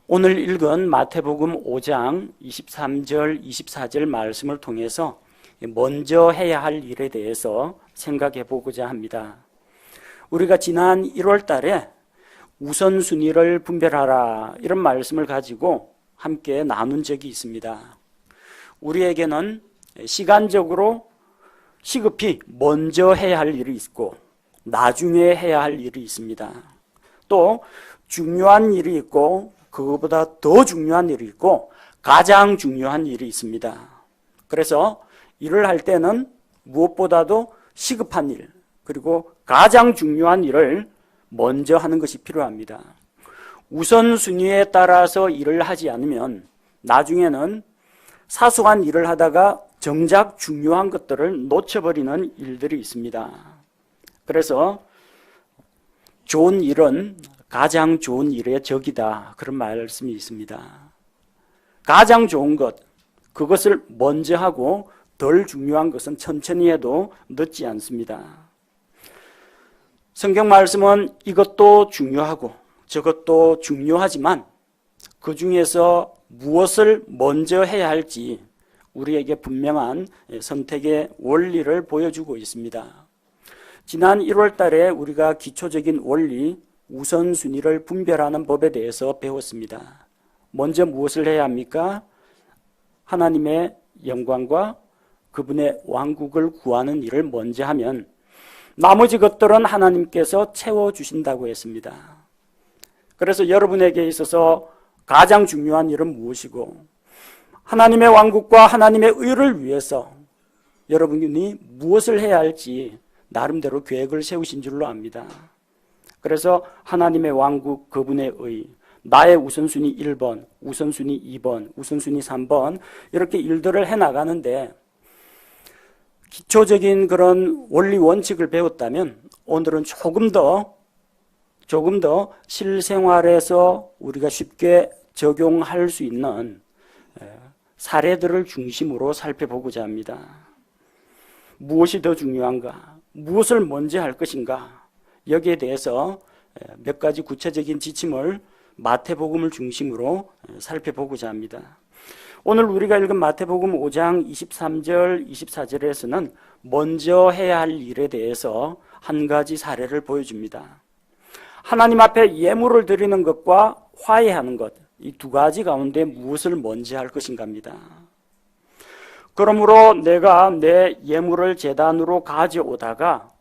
오늘 읽은 마태복음 5장 23절, 24절 말씀을 통해서 먼저 해야 할 일에 대해서 생각해 보고자 합니다. 우리가 지난 1월 달에 우선순위를 분별하라 이런 말씀을 가지고 함께 나눈 적이 있습니다. 우리에게는 시간적으로 시급히 먼저 해야 할 일이 있고 나중에 해야 할 일이 있습니다. 또 중요한 일이 있고 그것보다 더 중요한 일이 있고 가장 중요한 일이 있습니다. 그래서 일을 할 때는 무엇보다도 시급한 일 그리고 가장 중요한 일을 먼저 하는 것이 필요합니다. 우선순위에 따라서 일을 하지 않으면 나중에는 사소한 일을 하다가 정작 중요한 것들을 놓쳐버리는 일들이 있습니다. 그래서 좋은 일은 가장 좋은 일의 적이다. 그런 말씀이 있습니다. 가장 좋은 것, 그것을 먼저 하고 덜 중요한 것은 천천히 해도 늦지 않습니다. 성경 말씀은 이것도 중요하고 저것도 중요하지만 그 중에서 무엇을 먼저 해야 할지 우리에게 분명한 선택의 원리를 보여주고 있습니다. 지난 1월 달에 우리가 기초적인 원리, 우선순위를 분별하는 법에 대해서 배웠습니다. 먼저 무엇을 해야 합니까? 하나님의 영광과 그분의 왕국을 구하는 일을 먼저 하면 나머지 것들은 하나님께서 채워주신다고 했습니다. 그래서 여러분에게 있어서 가장 중요한 일은 무엇이고 하나님의 왕국과 하나님의 의를 위해서 여러분이 무엇을 해야 할지 나름대로 계획을 세우신 줄로 압니다. 그래서 하나님의 왕국, 그분의 의, 나의 우선순위 1번, 우선순위 2번, 우선순위 3번 이렇게 일들을 해나가는데 기초적인 그런 원리 원칙을 배웠다면 오늘은 조금 더 실생활에서 우리가 쉽게 적용할 수 있는 사례들을 중심으로 살펴보고자 합니다. 무엇이 더 중요한가? 무엇을 먼저 할 것인가? 여기에 대해서 몇 가지 구체적인 지침을 마태복음을 중심으로 살펴보고자 합니다. 오늘 우리가 읽은 마태복음 5장 23절, 24절에서는 먼저 해야 할 일에 대해서 한 가지 사례를 보여줍니다. 하나님 앞에 예물을 드리는 것과 화해하는 것, 이 두 가지 가운데 무엇을 먼저 할 것인가입니다. 그러므로 내가 내 예물을 제단으로 가져오다가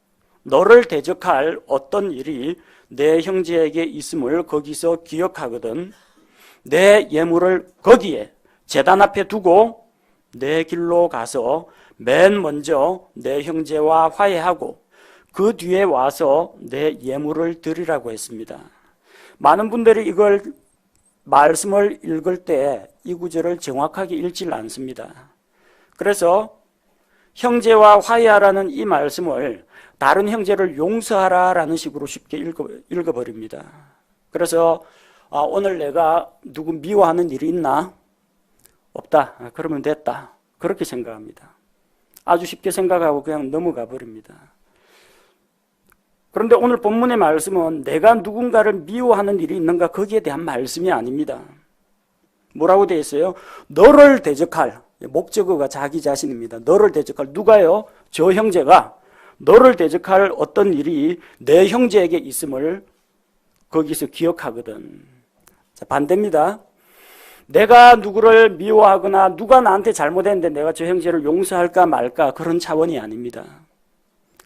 너를 대적할 어떤 일이 내 형제에게 있음을 거기서 기억하거든 내 예물을 거기에 제단 앞에 두고 내 길로 가서 맨 먼저 내 형제와 화해하고 그 뒤에 와서 내 예물을 드리라고 했습니다. 많은 분들이 이걸 말씀을 읽을 때 이 구절을 정확하게 읽질 않습니다. 그래서 형제와 화해하라는 이 말씀을 다른 형제를 용서하라라는 식으로 쉽게 읽어버립니다. 그래서 오늘 내가 누구 미워하는 일이 있나? 없다. 그러면 됐다. 그렇게 생각합니다. 아주 쉽게 생각하고 그냥 넘어가 버립니다. 그런데 오늘 본문의 말씀은 내가 누군가를 미워하는 일이 있는가 거기에 대한 말씀이 아닙니다. 뭐라고 되어 있어요? 너를 대적할, 목적어가 자기 자신입니다. 너를 대적할, 누가요? 저 형제가 너를 대적할 어떤 일이 내 형제에게 있음을 거기서 기억하거든. 자, 반대입니다. 내가 누구를 미워하거나 누가 나한테 잘못했는데 내가 저 형제를 용서할까 말까 그런 차원이 아닙니다.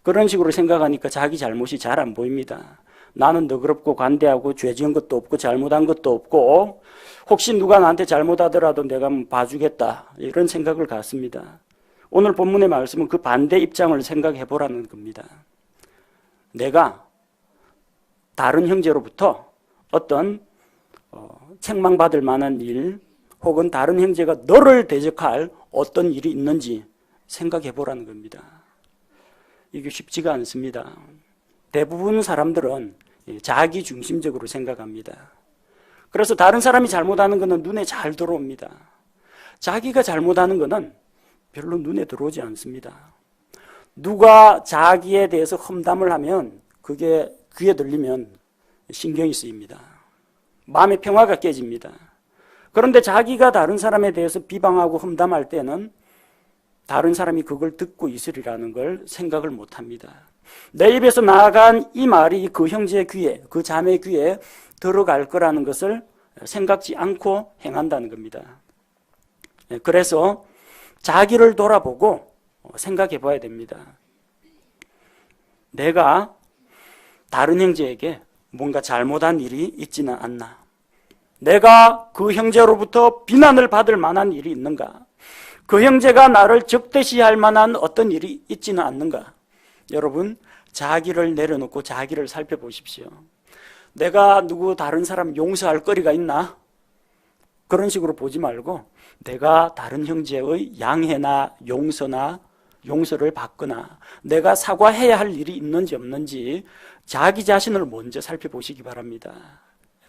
그런 식으로 생각하니까 자기 잘못이 잘 안 보입니다. 나는 너그럽고 관대하고 죄 지은 것도 없고 잘못한 것도 없고 혹시 누가 나한테 잘못하더라도 내가 봐주겠다 이런 생각을 갖습니다. 오늘 본문의 말씀은 그 반대 입장을 생각해 보라는 겁니다. 내가 다른 형제로부터 어떤 책망받을 만한 일 혹은 다른 형제가 너를 대적할 어떤 일이 있는지 생각해 보라는 겁니다. 이게 쉽지가 않습니다. 대부분 사람들은 자기 중심적으로 생각합니다. 그래서 다른 사람이 잘못하는 것은 눈에 잘 들어옵니다. 자기가 잘못하는 것은 별로 눈에 들어오지 않습니다. 누가 자기에 대해서 험담을 하면 그게 귀에 들리면 신경이 쓰입니다. 마음의 평화가 깨집니다. 그런데 자기가 다른 사람에 대해서 비방하고 험담할 때는 다른 사람이 그걸 듣고 있으리라는 걸 생각을 못합니다. 내 입에서 나간 이 말이 그 형제의 귀에, 그 자매의 귀에 들어갈 거라는 것을 생각지 않고 행한다는 겁니다. 그래서 자기를 돌아보고 생각해 봐야 됩니다. 내가 다른 형제에게 뭔가 잘못한 일이 있지는 않나? 내가 그 형제로부터 비난을 받을 만한 일이 있는가? 그 형제가 나를 적대시할 만한 어떤 일이 있지는 않는가? 여러분, 자기를 내려놓고 자기를 살펴보십시오. 내가 누구 다른 사람 용서할 거리가 있나? 그런 식으로 보지 말고 내가 다른 형제의 양해나 용서를 받거나 내가 사과해야 할 일이 있는지 없는지 자기 자신을 먼저 살펴보시기 바랍니다.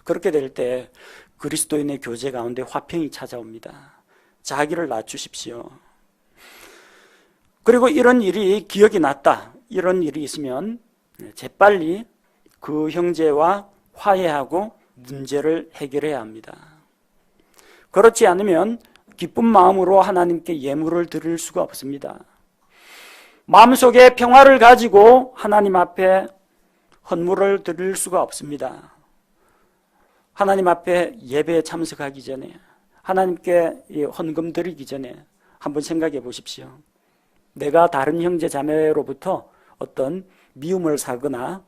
그렇게 될 때 그리스도인의 교제 가운데 화평이 찾아옵니다. 자기를 낮추십시오. 그리고 이런 일이 기억이 났다. 이런 일이 있으면 재빨리 그 형제와 화해하고 문제를 해결해야 합니다. 그렇지 않으면 기쁜 마음으로 하나님께 예물을 드릴 수가 없습니다. 마음속에 평화를 가지고 하나님 앞에 헌물을 드릴 수가 없습니다. 하나님 앞에 예배에 참석하기 전에, 하나님께 헌금 드리기 전에 한번 생각해 보십시오. 내가 다른 형제 자매로부터 어떤 미움을 사거나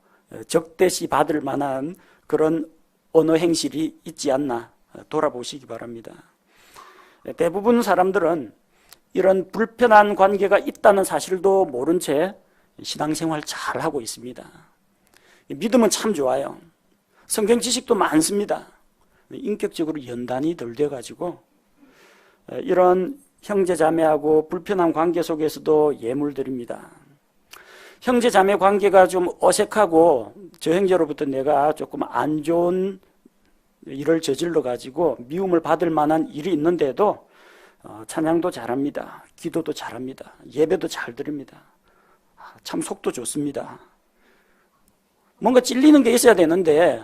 적대시 받을 만한 그런 언어 행실이 있지 않나 돌아보시기 바랍니다. 대부분 사람들은 이런 불편한 관계가 있다는 사실도 모른 채 신앙생활 잘하고 있습니다. 믿음은 참 좋아요. 성경 지식도 많습니다. 인격적으로 연단이 덜 돼가지고 이런 형제자매하고 불편한 관계 속에서도 예물 드립니다. 형제자매 관계가 좀 어색하고 저 형제로부터 내가 조금 안 좋은 일을 저질러 가지고 미움을 받을 만한 일이 있는데도 찬양도 잘합니다. 기도도 잘합니다. 예배도 잘 드립니다. 참 속도 좋습니다. 뭔가 찔리는 게 있어야 되는데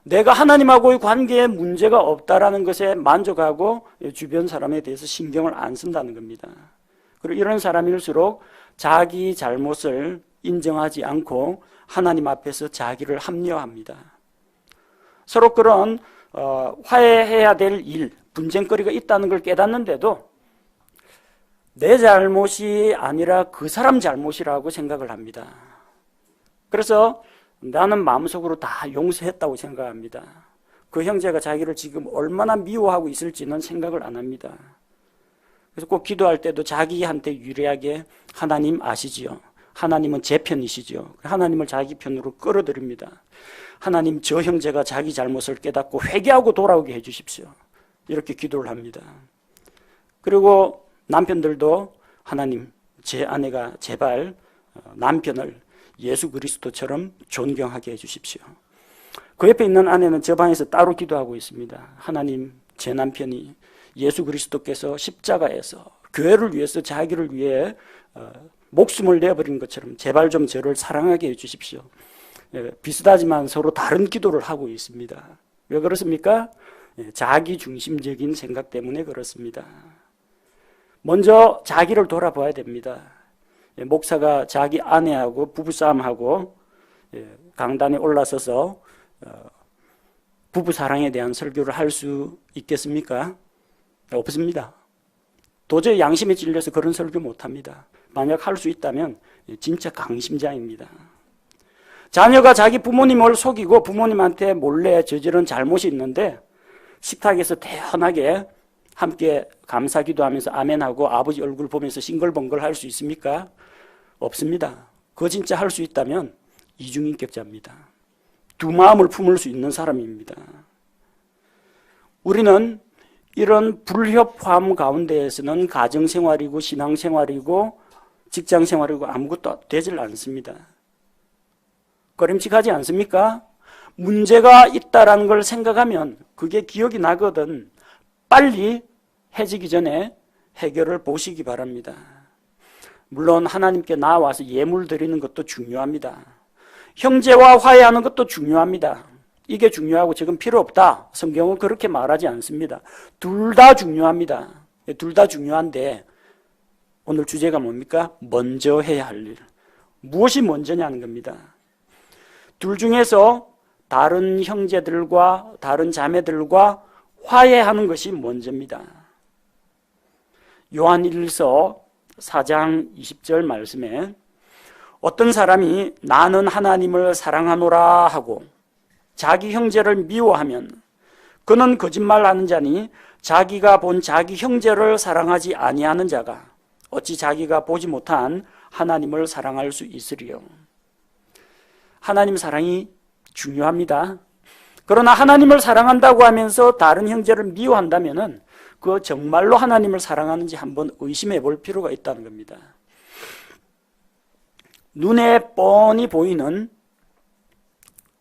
내가 하나님하고의 관계에 문제가 없다라는 것에 만족하고 주변 사람에 대해서 신경을 안 쓴다는 겁니다. 그리고 이런 사람일수록 자기 잘못을 인정하지 않고 하나님 앞에서 자기를 합리화합니다. 서로 그런 화해해야 될 일, 분쟁거리가 있다는 걸 깨닫는데도 내 잘못이 아니라 그 사람 잘못이라고 생각을 합니다. 그래서 나는 마음속으로 다 용서했다고 생각합니다. 그 형제가 자기를 지금 얼마나 미워하고 있을지는 생각을 안 합니다. 그래서 꼭 기도할 때도 자기한테 유리하게 하나님 아시지요. 하나님은 제 편이시죠. 하나님을 자기 편으로 끌어들입니다. 하나님, 저 형제가 자기 잘못을 깨닫고 회개하고 돌아오게 해주십시오. 이렇게 기도를 합니다. 그리고 남편들도 하나님, 제 아내가 제발 남편을 예수 그리스도처럼 존경하게 해주십시오. 그 옆에 있는 아내는 저 방에서 따로 기도하고 있습니다. 하나님, 제 남편이 예수 그리스도께서 십자가에서 교회를 위해서 자기를 위해 목숨을 내버린 것처럼 제발 좀 저를 사랑하게 해주십시오. 비슷하지만 서로 다른 기도를 하고 있습니다. 왜 그렇습니까? 자기 중심적인 생각 때문에 그렇습니다. 먼저 자기를 돌아봐야 됩니다. 목사가 자기 아내하고 부부싸움하고 강단에 올라서서 부부사랑에 대한 설교를 할 수 있겠습니까? 없습니다. 도저히 양심에 찔려서 그런 설교 못합니다. 만약 할 수 있다면 진짜 강심장입니다. 자녀가 자기 부모님을 속이고 부모님한테 몰래 저지른 잘못이 있는데 식탁에서 태연하게 함께 감사기도하면서 아멘하고 아버지 얼굴 보면서 싱글벙글 할 수 있습니까? 없습니다. 그거 진짜 할 수 있다면 이중인격자입니다. 두 마음을 품을 수 있는 사람입니다. 우리는 이런 불협화음 가운데에서는 가정생활이고 신앙생활이고 직장생활이고 아무것도 되질 않습니다. 꺼림칙하지 않습니까? 문제가 있다라는 걸 생각하면 그게 기억이 나거든 빨리 해지기 전에 해결을 보시기 바랍니다. 물론 하나님께 나와서 예물 드리는 것도 중요합니다. 형제와 화해하는 것도 중요합니다. 이게 중요하고 지금 필요 없다. 성경은 그렇게 말하지 않습니다. 둘 다 중요합니다. 둘 다 중요한데 오늘 주제가 뭡니까? 먼저 해야 할 일. 무엇이 먼저냐는 겁니다. 둘 중에서 다른 형제들과 다른 자매들과 화해하는 것이 먼저입니다. 요한일서 4장 20절 말씀에 어떤 사람이 나는 하나님을 사랑하노라 하고 자기 형제를 미워하면 그는 거짓말하는 자니 자기가 본 자기 형제를 사랑하지 아니하는 자가 어찌 자기가 보지 못한 하나님을 사랑할 수 있으리요. 하나님 사랑이 중요합니다. 그러나 하나님을 사랑한다고 하면서 다른 형제를 미워한다면은 그 정말로 하나님을 사랑하는지 한번 의심해 볼 필요가 있다는 겁니다. 눈에 뻔히 보이는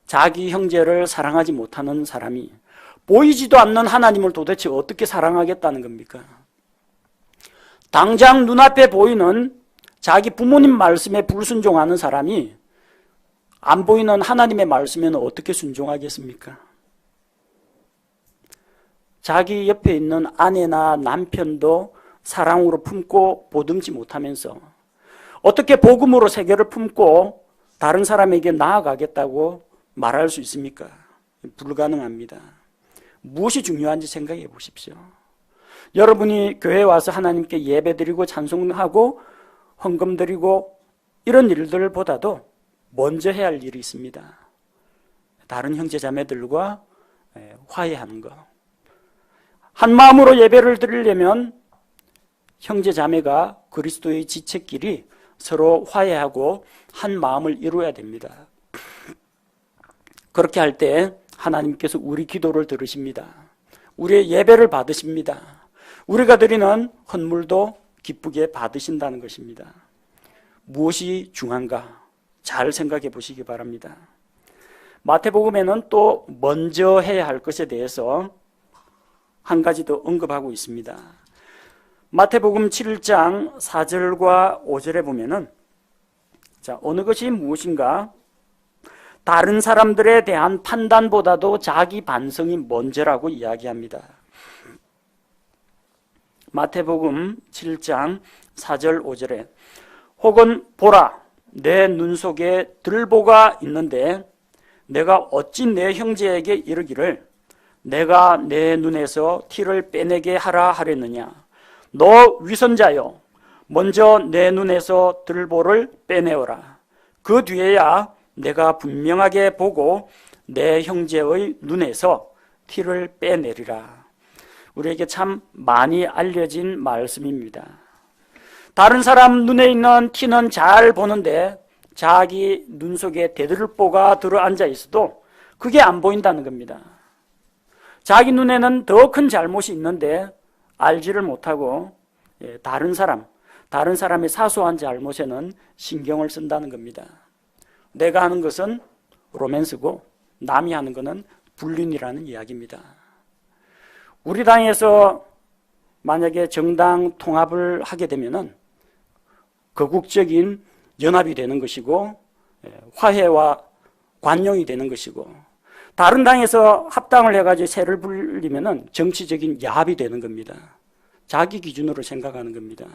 자기 형제를 사랑하지 못하는 사람이 보이지도 않는 하나님을 도대체 어떻게 사랑하겠다는 겁니까? 당장 눈앞에 보이는 자기 부모님 말씀에 불순종하는 사람이 안 보이는 하나님의 말씀에는 어떻게 순종하겠습니까? 자기 옆에 있는 아내나 남편도 사랑으로 품고 보듬지 못하면서 어떻게 복음으로 세계를 품고 다른 사람에게 나아가겠다고 말할 수 있습니까? 불가능합니다. 무엇이 중요한지 생각해 보십시오. 여러분이 교회에 와서 하나님께 예배드리고 찬송하고 헌금 드리고 이런 일들보다도 먼저 해야 할 일이 있습니다. 다른 형제 자매들과 화해하는 것. 한 마음으로 예배를 드리려면 형제 자매가 그리스도의 지체끼리 서로 화해하고 한 마음을 이루어야 됩니다. 그렇게 할 때 하나님께서 우리 기도를 들으십니다. 우리의 예배를 받으십니다. 우리가 드리는 헌물도 기쁘게 받으신다는 것입니다. 무엇이 중요한가? 잘 생각해 보시기 바랍니다. 마태복음에는 또 먼저 해야 할 것에 대해서 한 가지 더 언급하고 있습니다. 마태복음 7장 4절과 5절에 보면은 어느 것이 무엇인가? 다른 사람들에 대한 판단보다도 자기 반성이 먼저라고 이야기합니다. 마태복음 7장 4절 5절에 혹은 보라 내 눈 속에 들보가 있는데 내가 어찌 내 형제에게 이르기를 내가 내 눈에서 티를 빼내게 하라 하랬느냐. 너 위선자여 먼저 내 눈에서 들보를 빼내어라. 그 뒤에야 내가 분명하게 보고 내 형제의 눈에서 티를 빼내리라. 우리에게 참 많이 알려진 말씀입니다. 다른 사람 눈에 있는 티는 잘 보는데 자기 눈 속에 대들보가 들어앉아 있어도 그게 안 보인다는 겁니다. 자기 눈에는 더 큰 잘못이 있는데 알지를 못하고 다른 사람의 사소한 잘못에는 신경을 쓴다는 겁니다. 내가 하는 것은 로맨스고 남이 하는 것은 불륜이라는 이야기입니다. 우리 당에서 만약에 정당 통합을 하게 되면은 거국적인 연합이 되는 것이고 화해와 관용이 되는 것이고 다른 당에서 합당을 해가지고 세를 불리면은 정치적인 야합이 되는 겁니다. 자기 기준으로 생각하는 겁니다.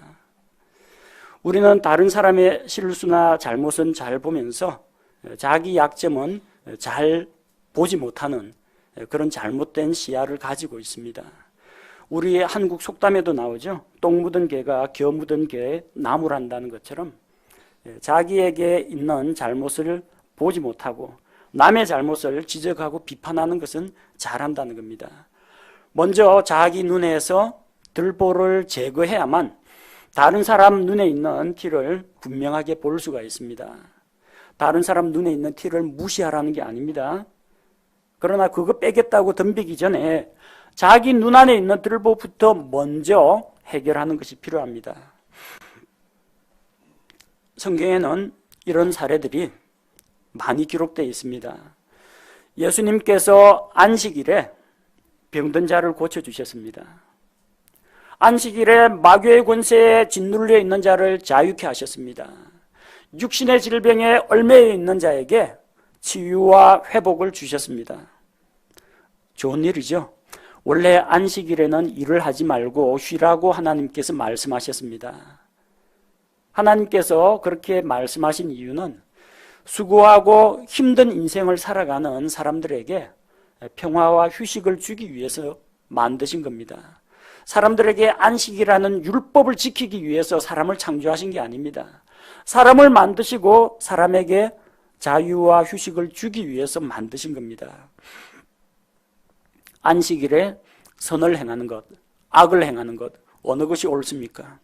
우리는 다른 사람의 실수나 잘못은 잘 보면서 자기 약점은 잘 보지 못하는 그런 잘못된 시야를 가지고 있습니다. 우리 한국 속담에도 나오죠. 똥 묻은 개가 겨 묻은 개에 나무란다는 것처럼 자기에게 있는 잘못을 보지 못하고 남의 잘못을 지적하고 비판하는 것은 잘한다는 겁니다. 먼저 자기 눈에서 들보를 제거해야만 다른 사람 눈에 있는 티를 분명하게 볼 수가 있습니다. 다른 사람 눈에 있는 티를 무시하라는 게 아닙니다. 그러나 그거 빼겠다고 덤비기 전에 자기 눈 안에 있는 들보부터 먼저 해결하는 것이 필요합니다. 성경에는 이런 사례들이 많이 기록되어 있습니다. 예수님께서 안식일에 병든 자를 고쳐주셨습니다. 안식일에 마귀의 권세에 짓눌려 있는 자를 자유케 하셨습니다. 육신의 질병에 얽매여 있는 자에게 치유와 회복을 주셨습니다. 좋은 일이죠. 원래 안식일에는 일을 하지 말고 쉬라고 하나님께서 말씀하셨습니다. 하나님께서 그렇게 말씀하신 이유는 수고하고 힘든 인생을 살아가는 사람들에게 평화와 휴식을 주기 위해서 만드신 겁니다. 사람들에게 안식이라는 율법을 지키기 위해서 사람을 창조하신 게 아닙니다. 사람을 만드시고 사람에게 자유와 휴식을 주기 위해서 만드신 겁니다. 안식일에 선을 행하는 것, 악을 행하는 것, 어느 것이 옳습니까?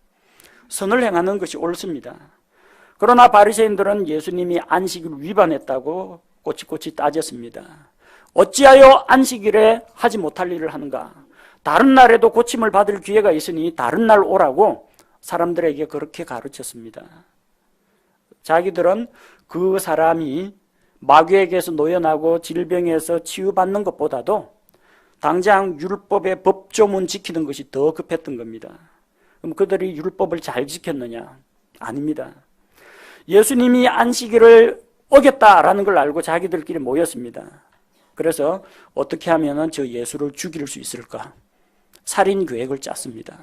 선을 행하는 것이 옳습니다. 그러나 바리새인들은 예수님이 안식일을 위반했다고 꼬치꼬치 따졌습니다. 어찌하여 안식일에 하지 못할 일을 하는가? 다른 날에도 고침을 받을 기회가 있으니 다른 날 오라고 사람들에게 그렇게 가르쳤습니다. 자기들은 그 사람이 마귀에게서 노연하고 질병에서 치유받는 것보다도 당장 율법의 법조문 지키는 것이 더 급했던 겁니다. 그럼 그들이 율법을 잘 지켰느냐? 아닙니다. 예수님이 안식일을 어겼다라는 걸 알고 자기들끼리 모였습니다. 그래서 어떻게 하면 저 예수를 죽일 수 있을까? 살인 계획을 짰습니다.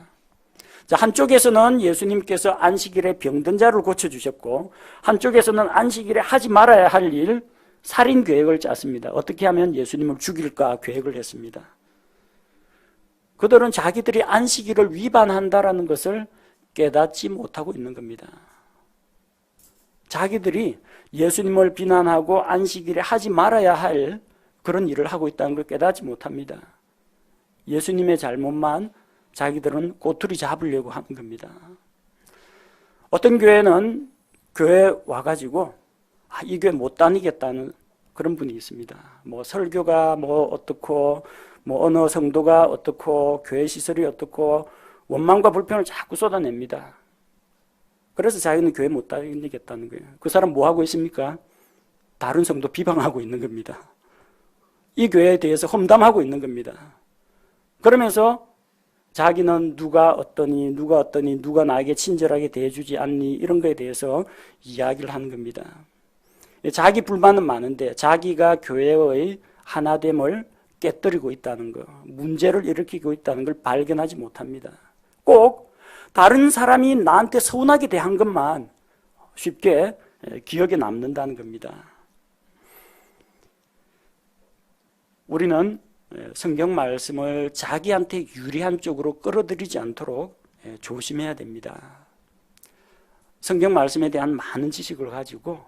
자, 한쪽에서는 예수님께서 안식일에 병든 자를 고쳐주셨고 한쪽에서는 안식일에 하지 말아야 할 일, 살인 계획을 짰습니다. 어떻게 하면 예수님을 죽일까 계획을 했습니다. 그들은 자기들이 안식일을 위반한다라는 것을 깨닫지 못하고 있는 겁니다. 자기들이 예수님을 비난하고 안식일에 하지 말아야 할 그런 일을 하고 있다는 걸 깨닫지 못합니다. 예수님의 잘못만 자기들은 꼬투리 잡으려고 하는 겁니다. 어떤 교회는 교회에 와가지고 이 교회 못 다니겠다는 그런 분이 있습니다. 설교가 어떻고 어느 성도가 어떻고 교회 시설이 어떻고 원망과 불평을 자꾸 쏟아냅니다. 그래서 자기는 교회 못 다니겠다는 거예요. 그 사람 뭐 하고 있습니까? 다른 성도 비방하고 있는 겁니다. 이 교회에 대해서 험담하고 있는 겁니다. 그러면서 자기는 누가 어떠니 누가 나에게 친절하게 대해주지 않니 이런 거에 대해서 이야기를 하는 겁니다. 자기 불만은 많은데 자기가 교회의 하나됨을 깨뜨리고 있다는 거, 문제를 일으키고 있다는 걸 발견하지 못합니다. 꼭 다른 사람이 나한테 서운하게 대한 것만 쉽게 기억에 남는다는 겁니다. 우리는 성경 말씀을 자기한테 유리한 쪽으로 끌어들이지 않도록 조심해야 됩니다. 성경 말씀에 대한 많은 지식을 가지고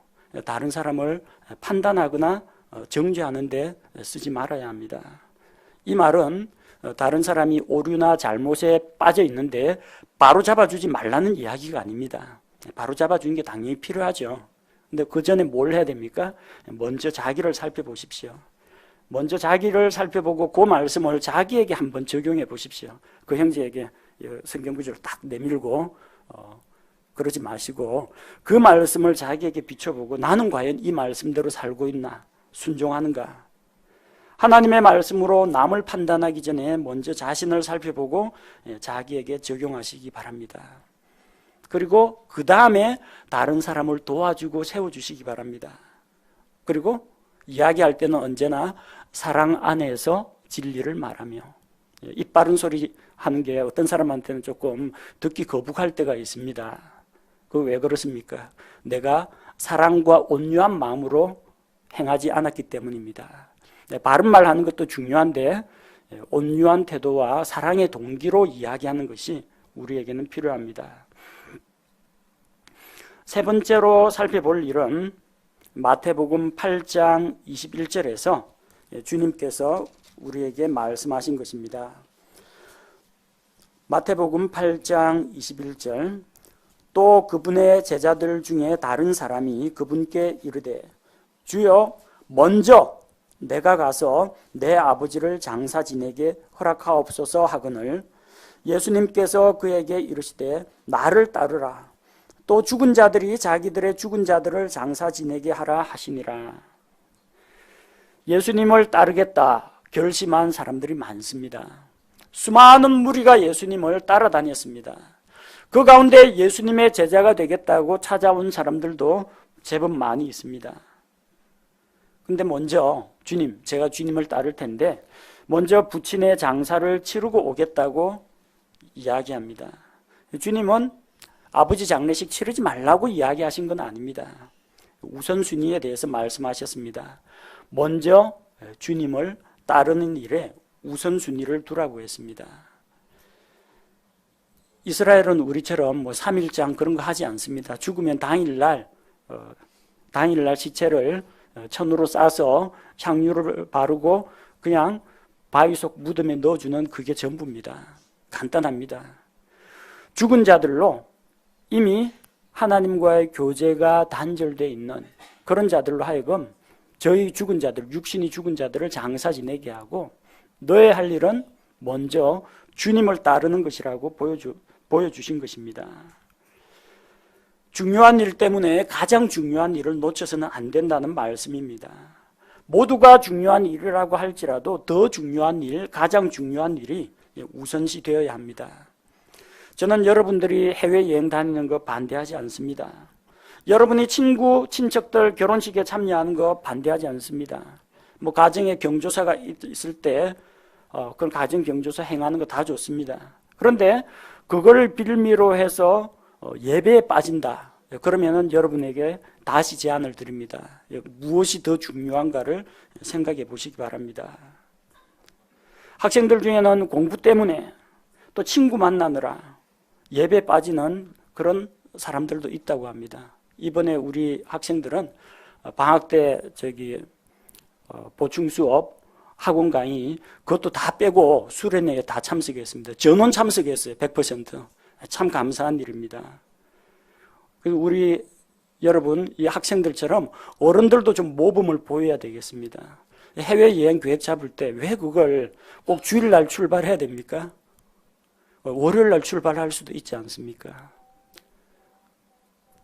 다른 사람을 판단하거나 정죄하는 데 쓰지 말아야 합니다. 이 말은 다른 사람이 오류나 잘못에 빠져 있는데 바로 잡아주지 말라는 이야기가 아닙니다. 바로 잡아주는 게 당연히 필요하죠. 근데 그 전에 뭘 해야 됩니까? 먼저 자기를 살펴보십시오. 먼저 자기를 살펴보고 그 말씀을 자기에게 한번 적용해 보십시오. 그 형제에게 성경 구절을 딱 내밀고 그러지 마시고 그 말씀을 자기에게 비춰보고 나는 과연 이 말씀대로 살고 있나? 순종하는가? 하나님의 말씀으로 남을 판단하기 전에 먼저 자신을 살펴보고 자기에게 적용하시기 바랍니다. 그리고 그 다음에 다른 사람을 도와주고 세워주시기 바랍니다. 그리고 이야기할 때는 언제나 사랑 안에서 진리를 말하며 입 바른 소리 하는 게 어떤 사람한테는 조금 듣기 거북할 때가 있습니다. 그거 왜 그렇습니까? 내가 사랑과 온유한 마음으로 행하지 않았기 때문입니다. 바른 말 하는 것도 중요한데 온유한 태도와 사랑의 동기로 이야기하는 것이 우리에게는 필요합니다. 세 번째로 살펴볼 일은 마태복음 8장 21절에서 주님께서 우리에게 말씀하신 것입니다. 마태복음 8장 21절 또 그분의 제자들 중에 다른 사람이 그분께 이르되 주여 먼저 내가 가서 내 아버지를 장사 지내게 허락하옵소서 하거늘 예수님께서 그에게 이르시되 나를 따르라. 또 죽은 자들이 자기들의 죽은 자들을 장사 지내게 하라 하시니라. 예수님을 따르겠다 결심한 사람들이 많습니다. 수많은 무리가 예수님을 따라다녔습니다. 그 가운데 예수님의 제자가 되겠다고 찾아온 사람들도 제법 많이 있습니다. 근데 먼저 주님, 제가 주님을 따를 텐데 먼저 부친의 장사를 치르고 오겠다고 이야기합니다. 주님은 아버지 장례식 치르지 말라고 이야기하신 건 아닙니다. 우선순위에 대해서 말씀하셨습니다. 먼저 주님을 따르는 일에 우선순위를 두라고 했습니다. 이스라엘은 우리처럼 3일장 그런 거 하지 않습니다. 죽으면 당일날 시체를 천으로 싸서 향유를 바르고 그냥 바위 속 무덤에 넣어주는 그게 전부입니다. 간단합니다. 죽은 자들로 이미 하나님과의 교제가 단절되어 있는 그런 자들로 하여금 저희 죽은 자들, 육신이 죽은 자들을 장사 지내게 하고 너의 할 일은 먼저 주님을 따르는 것이라고 보여주신 것입니다. 중요한 일 때문에 가장 중요한 일을 놓쳐서는 안 된다는 말씀입니다. 모두가 중요한 일이라고 할지라도 더 중요한 일, 가장 중요한 일이 우선시 되어야 합니다. 저는 여러분들이 해외여행 다니는 거 반대하지 않습니다. 여러분이 친구, 친척들 결혼식에 참여하는 거 반대하지 않습니다. 가정에 경조사가 있을 때 그런 가정 경조사 행하는 거 다 좋습니다. 그런데 그걸 빌미로 해서 예배에 빠진다. 그러면은 여러분에게 다시 제안을 드립니다. 무엇이 더 중요한가를 생각해 보시기 바랍니다. 학생들 중에는 공부 때문에 또 친구 만나느라 예배에 빠지는 그런 사람들도 있다고 합니다. 이번에 우리 학생들은 방학 때 보충 수업, 학원 강의 그것도 다 빼고 수련회에 다 참석했습니다. 전원 참석했어요. 100%. 참 감사한 일입니다. 그리고 우리 여러분 이 학생들처럼 어른들도 좀 모범을 보여야 되겠습니다. 해외여행 계획 잡을 때 왜 그걸 꼭 주일날 출발해야 됩니까? 월요일날 출발할 수도 있지 않습니까?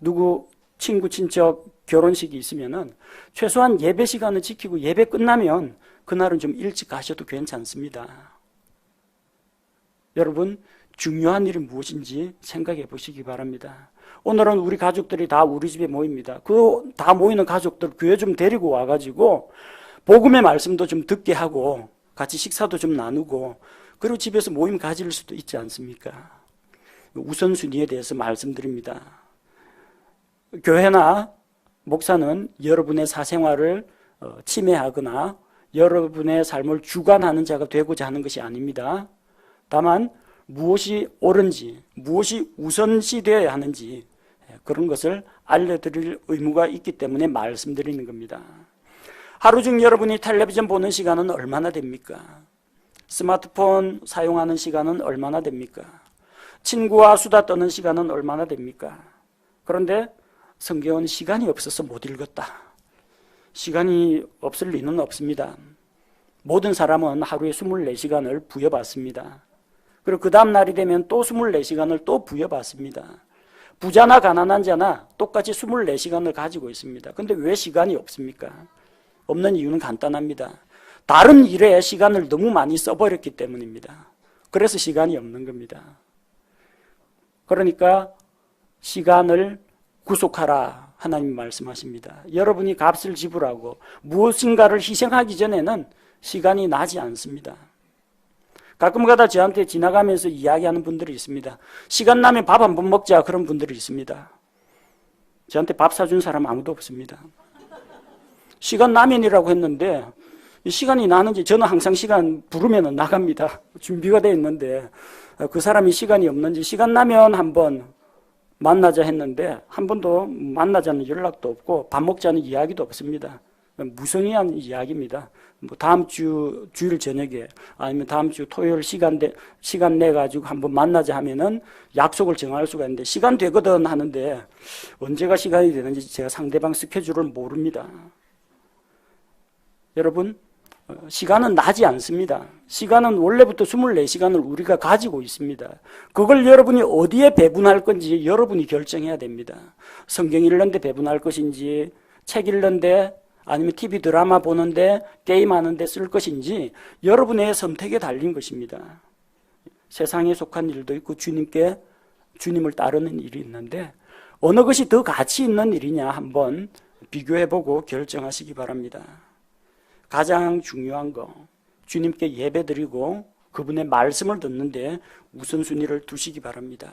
누구 친구 친척 결혼식이 있으면은 최소한 예배 시간을 지키고 예배 끝나면 그날은 좀 일찍 가셔도 괜찮습니다. 여러분 중요한 일이 무엇인지 생각해 보시기 바랍니다. 오늘은 우리 가족들이 다 우리 집에 모입니다. 그 다 모이는 가족들 교회 좀 데리고 와가지고 복음의 말씀도 좀 듣게 하고 같이 식사도 좀 나누고 그리고 집에서 모임 가질 수도 있지 않습니까? 우선순위에 대해서 말씀드립니다. 교회나 목사는 여러분의 사생활을 침해하거나 여러분의 삶을 주관하는 자가 되고자 하는 것이 아닙니다. 다만 무엇이 옳은지, 무엇이 우선시 되어야 하는지 그런 것을 알려드릴 의무가 있기 때문에 말씀드리는 겁니다. 하루 중 여러분이 텔레비전 보는 시간은 얼마나 됩니까? 스마트폰 사용하는 시간은 얼마나 됩니까? 친구와 수다 떠는 시간은 얼마나 됩니까? 그런데 성경은 시간이 없어서 못 읽었다. 시간이 없을 리는 없습니다. 모든 사람은 하루에 24시간을 부여받습니다. 그리고 그 다음 날이 되면 또 24시간을 또 부여받습니다. 부자나 가난한 자나 똑같이 24시간을 가지고 있습니다. 그런데 왜 시간이 없습니까? 없는 이유는 간단합니다. 다른 일에 시간을 너무 많이 써버렸기 때문입니다. 그래서 시간이 없는 겁니다. 그러니까 시간을 구속하라 하나님 말씀하십니다. 여러분이 값을 지불하고 무엇인가를 희생하기 전에는 시간이 나지 않습니다. 가끔가다 저한테 지나가면서 이야기하는 분들이 있습니다. 시간 나면 밥 한 번 먹자 그런 분들이 있습니다. 저한테 밥 사준 사람 아무도 없습니다. 시간 나면이라고 했는데 시간이 나는지 저는 항상 시간 부르면 나갑니다. 준비가 되어 있는데 그 사람이 시간이 없는지 시간 나면 한번 만나자 했는데 한 번도 만나자는 연락도 없고 밥 먹자는 이야기도 없습니다. 무성의한 이야기입니다. 다음 주 주일 저녁에 아니면 다음 주 토요일 시간 내 가지고 한번 만나자 하면은 약속을 정할 수가 있는데 시간 되거든 하는데 언제가 시간이 되는지 제가 상대방 스케줄을 모릅니다. 여러분 시간은 나지 않습니다. 시간은 원래부터 24시간을 우리가 가지고 있습니다. 그걸 여러분이 어디에 배분할 건지 여러분이 결정해야 됩니다. 성경 읽는데 배분할 것인지 책 읽는데 아니면 TV 드라마 보는데 게임하는데 쓸 것인지 여러분의 선택에 달린 것입니다. 세상에 속한 일도 있고 주님을 따르는 일이 있는데 어느 것이 더 가치 있는 일이냐 한번 비교해보고 결정하시기 바랍니다. 가장 중요한 거 주님께 예배드리고 그분의 말씀을 듣는데 우선순위를 두시기 바랍니다.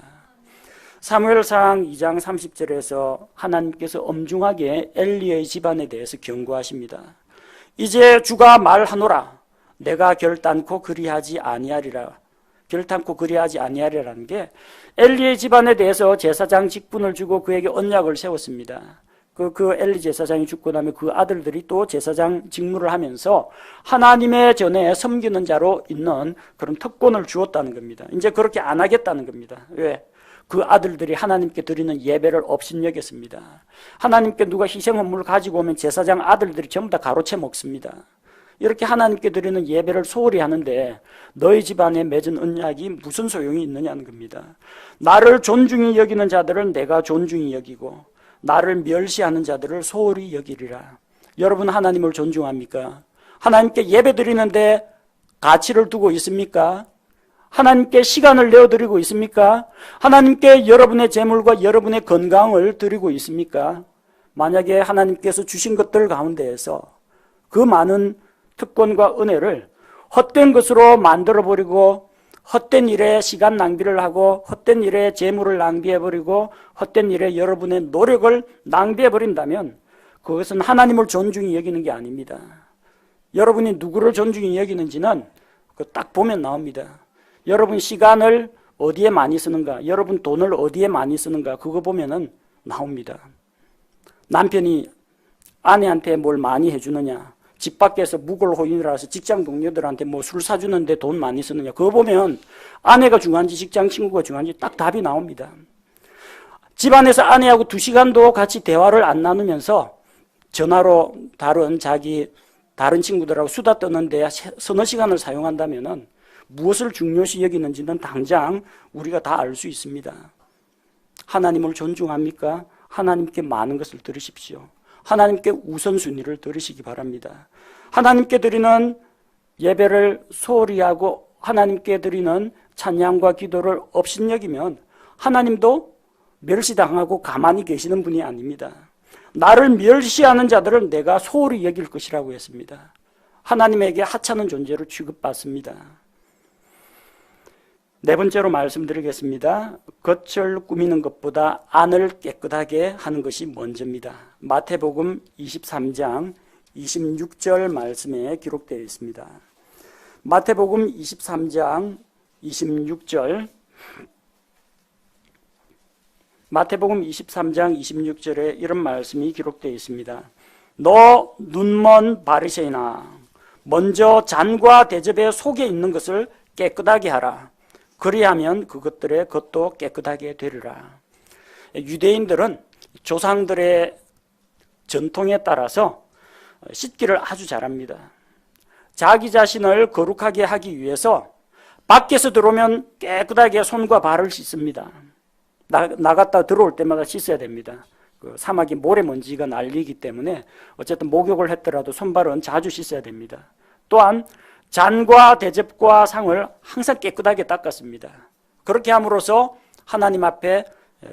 사무엘상 2장 30절에서 하나님께서 엄중하게 엘리의 집안에 대해서 경고하십니다. 이제 주가 말하노라. 내가 결단코 그리하지 아니하리라. 결단코 그리하지 아니하리라는 게 엘리의 집안에 대해서 제사장 직분을 주고 그에게 언약을 세웠습니다. 그 엘리 제사장이 죽고 나면 그 아들들이 또 제사장 직무를 하면서 하나님의 전에 섬기는 자로 있는 그런 특권을 주었다는 겁니다. 이제 그렇게 안 하겠다는 겁니다. 왜? 그 아들들이 하나님께 드리는 예배를 업신여겼습니다. 하나님께 누가 희생헌물을 가지고 오면 제사장 아들들이 전부 다 가로채 먹습니다. 이렇게 하나님께 드리는 예배를 소홀히 하는데 너희 집안에 맺은 언약이 무슨 소용이 있느냐는 겁니다. 나를 존중히 여기는 자들을 내가 존중히 여기고 나를 멸시하는 자들을 소홀히 여기리라. 여러분 하나님을 존중합니까? 하나님께 예배 드리는데 가치를 두고 있습니까? 하나님께 시간을 내어드리고 있습니까? 하나님께 여러분의 재물과 여러분의 건강을 드리고 있습니까? 만약에 하나님께서 주신 것들 가운데에서 그 많은 특권과 은혜를 헛된 것으로 만들어버리고 헛된 일에 시간 낭비를 하고 헛된 일에 재물을 낭비해버리고 헛된 일에 여러분의 노력을 낭비해버린다면 그것은 하나님을 존중히 여기는 게 아닙니다. 여러분이 누구를 존중히 여기는지는 딱 보면 나옵니다. 여러분 시간을 어디에 많이 쓰는가, 여러분 돈을 어디에 많이 쓰는가 그거 보면은 나옵니다. 남편이 아내한테 뭘 많이 해주느냐, 집 밖에서 무골호인이라서 직장 동료들한테 뭐 술 사주는데 돈 많이 쓰느냐 그거 보면 아내가 중요한지 직장 친구가 중요한지 딱 답이 나옵니다. 집안에서 아내하고 2시간도 같이 대화를 안 나누면서 전화로 다른 친구들하고 수다 떠는데 서너 시간을 사용한다면은 무엇을 중요시 여기는지는 당장 우리가 다 알 수 있습니다. 하나님을 존중합니까? 하나님께 많은 것을 들으십시오. 하나님께 우선순위를 들으시기 바랍니다. 하나님께 드리는 예배를 소홀히 하고 하나님께 드리는 찬양과 기도를 업신여기면 하나님도 멸시당하고 가만히 계시는 분이 아닙니다. 나를 멸시하는 자들을 내가 소홀히 여길 것이라고 했습니다. 하나님에게 하찮은 존재로 취급받습니다. 네 번째로 말씀드리겠습니다. 겉을 꾸미는 것보다 안을 깨끗하게 하는 것이 먼저입니다. 마태복음 23장 26절 말씀에 기록되어 있습니다. 마태복음 23장 26절 마태복음 23장 26절에 이런 말씀이 기록되어 있습니다. 너 눈먼 바리새인아, 먼저 잔과 대접의 속에 있는 것을 깨끗하게 하라. 그리하면 그것들의 겉도 깨끗하게 되리라. 유대인들은 조상들의 전통에 따라서 씻기를 아주 잘합니다. 자기 자신을 거룩하게 하기 위해서 밖에서 들어오면 깨끗하게 손과 발을 씻습니다. 나갔다 들어올 때마다 씻어야 됩니다. 그 사막이 모래먼지가 날리기 때문에 어쨌든 목욕을 했더라도 손발은 자주 씻어야 됩니다. 또한 잔과 대접과 상을 항상 깨끗하게 닦았습니다. 그렇게 함으로써 하나님 앞에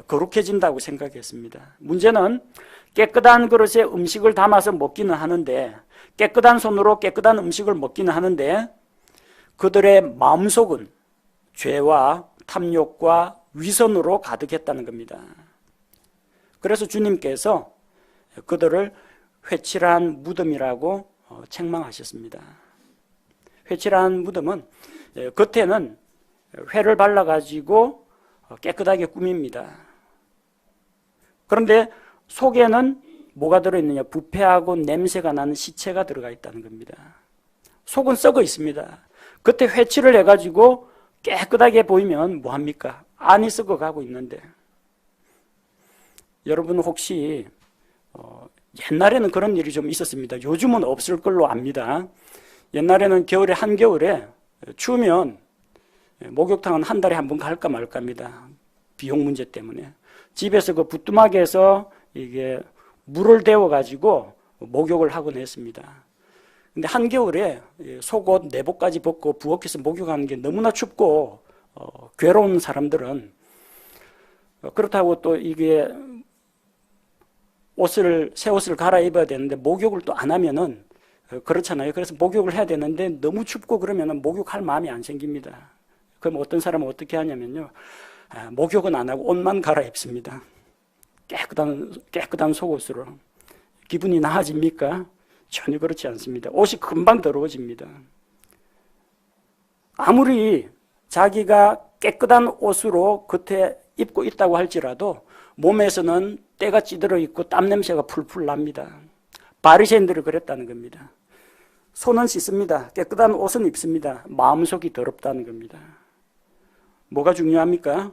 거룩해진다고 생각했습니다. 문제는 깨끗한 그릇에 음식을 담아서 먹기는 하는데, 깨끗한 손으로 깨끗한 음식을 먹기는 하는데 그들의 마음속은 죄와 탐욕과 위선으로 가득했다는 겁니다. 그래서 주님께서 그들을 회칠한 무덤이라고 책망하셨습니다. 회칠한 무덤은 겉에는 회를 발라가지고 깨끗하게 꾸밉니다. 그런데 속에는 뭐가 들어있느냐? 부패하고 냄새가 나는 시체가 들어가 있다는 겁니다. 속은 썩어 있습니다. 겉에 회칠을 해가지고 깨끗하게 보이면 뭐합니까? 안이 썩어가고 있는데. 여러분 혹시 옛날에는 그런 일이 좀 있었습니다. 요즘은 없을 걸로 압니다. 옛날에는 겨울에 한겨울에 추우면 목욕탕은 한 달에 한 번 갈까 말까입니다. 비용 문제 때문에. 집에서 그 부뚜막에서 이게 물을 데워가지고 목욕을 하곤 했습니다. 근데 한겨울에 속옷, 내복까지 벗고 부엌에서 목욕하는 게 너무나 춥고 괴로운 사람들은 그렇다고 또 이게 새 옷을 갈아입어야 되는데 목욕을 또 안 하면은 그렇잖아요. 그래서 목욕을 해야 되는데 너무 춥고 그러면 목욕할 마음이 안 생깁니다. 그럼 어떤 사람은 어떻게 하냐면요. 목욕은 안 하고 옷만 갈아입습니다. 깨끗한 속옷으로. 기분이 나아집니까? 전혀 그렇지 않습니다. 옷이 금방 더러워집니다. 아무리 자기가 깨끗한 옷으로 겉에 입고 있다고 할지라도 몸에서는 때가 찌들어 있고 땀 냄새가 풀풀 납니다. 바리새인들이 그랬다는 겁니다. 손은 씻습니다. 깨끗한 옷은 입습니다. 마음속이 더럽다는 겁니다. 뭐가 중요합니까?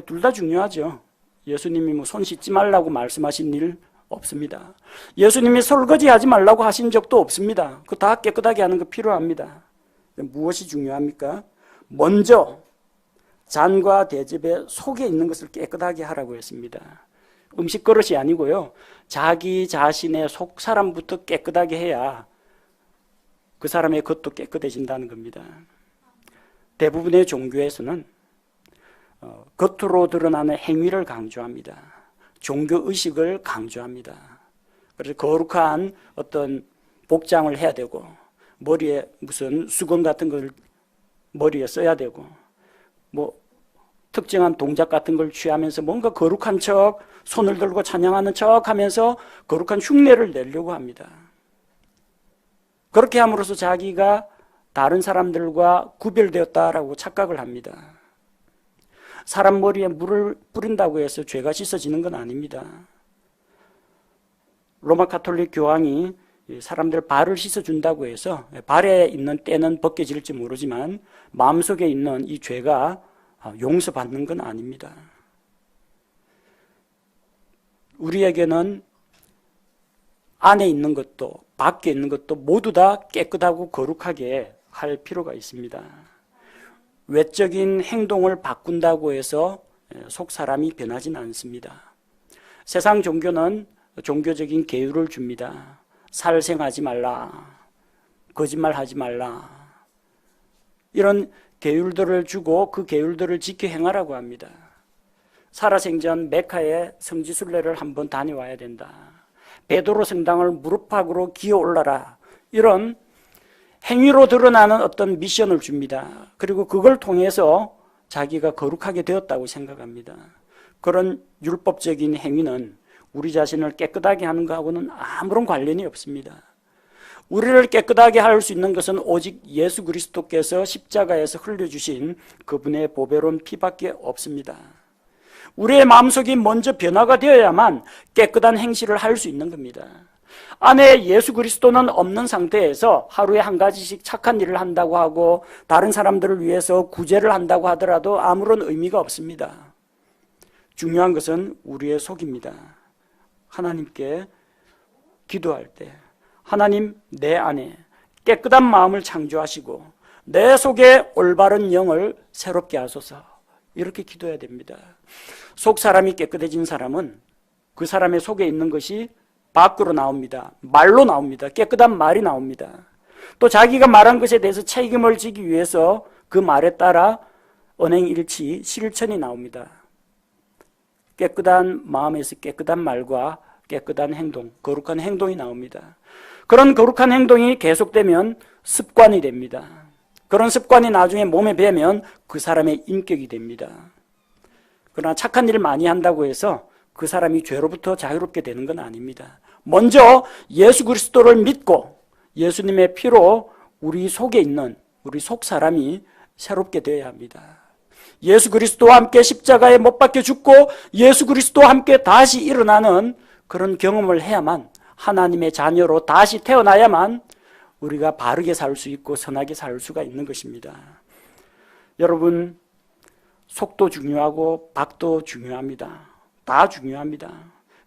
둘 다 중요하죠. 예수님이 뭐 손 씻지 말라고 말씀하신 일 없습니다. 예수님이 설거지하지 말라고 하신 적도 없습니다. 그거 다 깨끗하게 하는 거 필요합니다. 무엇이 중요합니까? 먼저 잔과 대접에 속에 있는 것을 깨끗하게 하라고 했습니다. 음식 그릇이 아니고요. 자기 자신의 속 사람부터 깨끗하게 해야 그 사람의 겉도 깨끗해진다는 겁니다. 대부분의 종교에서는 겉으로 드러나는 행위를 강조합니다. 종교의식을 강조합니다. 그래서 거룩한 어떤 복장을 해야 되고 머리에 무슨 수건 같은 걸 머리에 써야 되고 뭐 특정한 동작 같은 걸 취하면서 뭔가 거룩한 척 손을 들고 찬양하는 척 하면서 거룩한 흉내를 내려고 합니다. 그렇게 함으로써 자기가 다른 사람들과 구별되었다라고 착각을 합니다. 사람 머리에 물을 뿌린다고 해서 죄가 씻어지는 건 아닙니다. 로마 가톨릭 교황이 사람들 발을 씻어준다고 해서 발에 있는 때는 벗겨질지 모르지만 마음속에 있는 이 죄가 용서받는 건 아닙니다. 우리에게는 안에 있는 것도 밖에 있는 것도 모두 다 깨끗하고 거룩하게 할 필요가 있습니다. 외적인 행동을 바꾼다고 해서 속 사람이 변하지는 않습니다. 세상 종교는 종교적인 계율을 줍니다. 살생하지 말라, 거짓말하지 말라, 이런 계율들을 주고 그 계율들을 지켜 행하라고 합니다. 살아생전 메카의 성지순례를 한번 다녀와야 된다. 베드로 성당을 무릎팍으로 기어 올라라. 이런 행위로 드러나는 어떤 미션을 줍니다. 그리고 그걸 통해서 자기가 거룩하게 되었다고 생각합니다. 그런 율법적인 행위는 우리 자신을 깨끗하게 하는 것하고는 아무런 관련이 없습니다. 우리를 깨끗하게 할 수 있는 것은 오직 예수 그리스도께서 십자가에서 흘려주신 그분의 보배로운 피밖에 없습니다. 우리의 마음속이 먼저 변화가 되어야만 깨끗한 행실을 할 수 있는 겁니다. 안에 예수 그리스도는 없는 상태에서 하루에 한 가지씩 착한 일을 한다고 하고 다른 사람들을 위해서 구제를 한다고 하더라도 아무런 의미가 없습니다. 중요한 것은 우리의 속입니다. 하나님께 기도할 때 하나님, 내 안에 깨끗한 마음을 창조하시고 내 속에 올바른 영을 새롭게 하소서, 이렇게 기도해야 됩니다. 속 사람이 깨끗해진 사람은 그 사람의 속에 있는 것이 밖으로 나옵니다. 말로 나옵니다. 깨끗한 말이 나옵니다. 또 자기가 말한 것에 대해서 책임을 지기 위해서 그 말에 따라 언행일치, 실천이 나옵니다. 깨끗한 마음에서 깨끗한 말과 깨끗한 행동, 거룩한 행동이 나옵니다. 그런 거룩한 행동이 계속되면 습관이 됩니다. 그런 습관이 나중에 몸에 배면 그 사람의 인격이 됩니다. 그러나 착한 일을 많이 한다고 해서 그 사람이 죄로부터 자유롭게 되는 건 아닙니다. 먼저 예수 그리스도를 믿고 예수님의 피로 우리 속에 있는 우리 속 사람이 새롭게 되어야 합니다. 예수 그리스도와 함께 십자가에 못 박혀 죽고 예수 그리스도와 함께 다시 일어나는 그런 경험을 해야만, 하나님의 자녀로 다시 태어나야만 우리가 바르게 살 수 있고 선하게 살 수가 있는 것입니다. 여러분, 속도 중요하고 밖도 중요합니다. 다 중요합니다.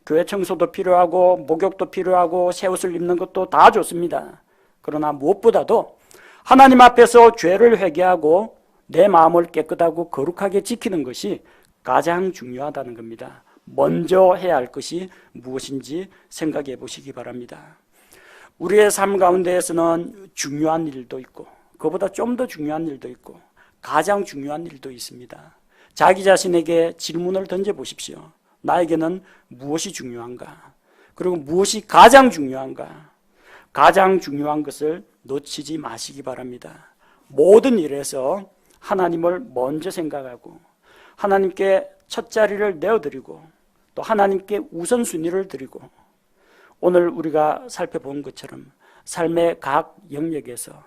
교회 청소도 필요하고 목욕도 필요하고 새 옷을 입는 것도 다 좋습니다. 그러나 무엇보다도 하나님 앞에서 죄를 회개하고 내 마음을 깨끗하고 거룩하게 지키는 것이 가장 중요하다는 겁니다. 먼저 해야 할 것이 무엇인지 생각해 보시기 바랍니다. 우리의 삶 가운데에서는 중요한 일도 있고 그보다 좀 더 중요한 일도 있고 가장 중요한 일도 있습니다. 자기 자신에게 질문을 던져보십시오. 나에게는 무엇이 중요한가? 그리고 무엇이 가장 중요한가? 가장 중요한 것을 놓치지 마시기 바랍니다. 모든 일에서 하나님을 먼저 생각하고 하나님께 첫 자리를 내어드리고 또 하나님께 우선순위를 드리고 오늘 우리가 살펴본 것처럼 삶의 각 영역에서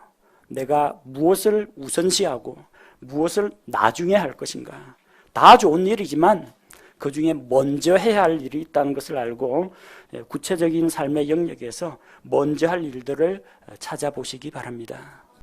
내가 무엇을 우선시하고 무엇을 나중에 할 것인가. 다 좋은 일이지만 그 중에 먼저 해야 할 일이 있다는 것을 알고 구체적인 삶의 영역에서 먼저 할 일들을 찾아보시기 바랍니다.